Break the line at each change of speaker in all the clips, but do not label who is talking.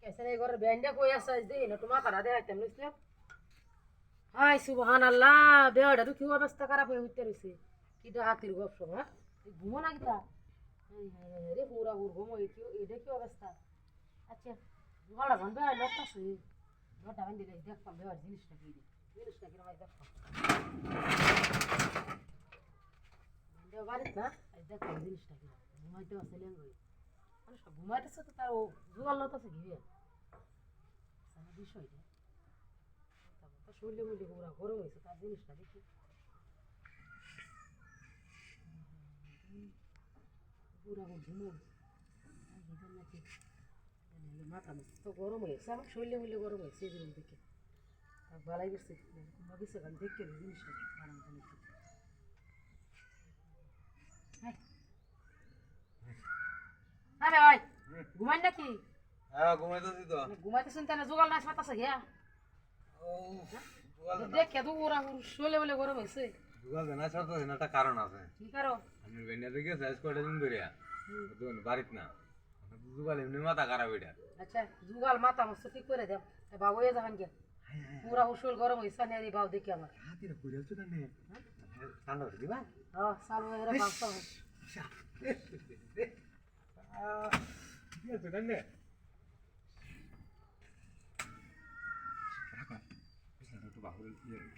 कैसे नहीं कर बैंडे कोई ऐसा दे न तुम करा दे आइटम इसलिए हाय सुभान अल्लाह बेड़ा तो क्यों अवस्था खराब है उतर से कि हातिर गप सब हां घुमो ना किता रे पूरा घुमो ये क्यों अवस्था अच्छा बड़ा बन बे लता से बड़ा बन दिले देख कम बेड़ जिनिसटा की भाई देख बेंडे बारित ना देख कम जिनिसटा की घुमाइते আসলে গই মানুষ ঘুমাইতেছে তো তার জোগাল লতাছে ঘিরে সারা বিষয়টা তারপর শরীরে মধ্যে পুরো গরম হয়েছে তার জিনিসটা দেখি পুরো ঘুমো নাকি মাথা তো গরম হয়েছে আমার শরীরে মধ্যে গরম হয়েছে এই জিনিস দেখে ভালাই গেছে ভাবিছে গান দেখে জিনিসটা আরাম করে আরে ভাই ঘুমাই নাকি
হ্যাঁ ঘুমাইতেছি তো
ঘুমাইতেছেন তাহলে জোগাল না পাতাছে গিয়া
ও জুগাল
দেখে তো ওরা শোলে বলে গরম হয়েছে
জুগাল দেনা ছাড়তেছি না একটা কারণ আছে
কি কারো
আমি বেন্যা থেকে সাইজ করে দিন ধরিয়া দুন বাড়িত না জুগাল এমনি মাথা খারাপ এটা
আচ্ছা জুগাল মাথা মস্ত ঠিক করে দাও বাবু এ যাবেন গিয়া পুরা শোল গরম হয়েছে না রে বাবু দেখি আমার
হাতিরা কইরা তো না নে ঠান্ডা করে দিবা
হ্যাঁ সাল এরা বাসা
ঠিক আছে না একটু বাহুর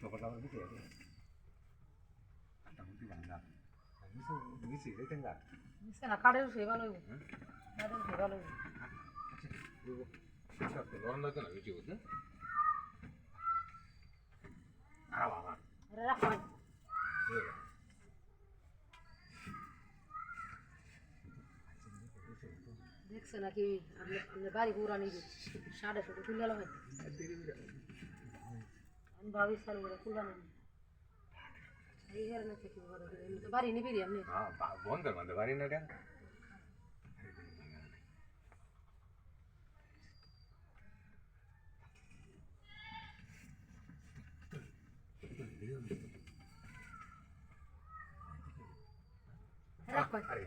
চপাটা দিতে হবে মোটামুটি বাংলা আমি তো দিয়েছি রেটেন গা
নিচে না কাঠের সে ভালো হইব কাঠের সে ভালো হইব
আচ্ছা গরম লাগতো না বেশি বুঝলে আরে বাবা
আরে রাখো দেখছে নাকি আপনি বাড়ি পুরা নিবি 6:30 খুলে গেল হয় আমি ভাবি সাল ওরা খুলবা না এই ঘরে না থেকে বড় করে তো বাড়ি নিবি রে আপনি
হ্যাঁ বন্ধ করে বাড়ি না এটা
রাখো আরে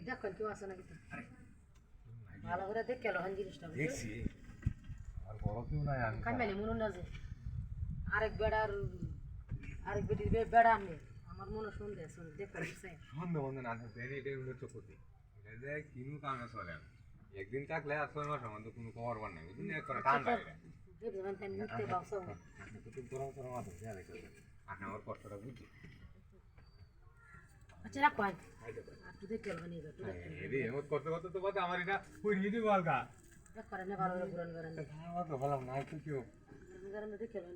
দেখো কেউ আসে নাকি ভালো করে দেখে এলো হান জিনিসটা
দেখছি আর বড় কেউ নাই আমি
কামেলে মনে না যে আরেক বেটি বেড়া আনলে আমার মনে সন্দেহ আছে দেখতে চাই
সন্দেহ বন্ধ না থাকে এটা উন্নত চকুতে এটা যে কিনু কামে চলে একদিন থাকলে আর 6 মাস আমাদের কোনো খবর বার নাই বুঝলি এক করে ঠান্ডা এটা
দেব জানেন তাই নিতে বাসা
আপনি তো গরম গরম আছে যা দেখো আপনি আমার কষ্টটা বুঝি
আচ্ছা রাখো একটু দেখে এলো হানি একটু দেখে
এদি এমত করতে করতে তো বাদ আমার এটা পুরিয়ে দিব আলগা
দেখ করে না ভালো করে পুরান করেন
আমার তো ভালো নাই তো কেউ
দেখে এলো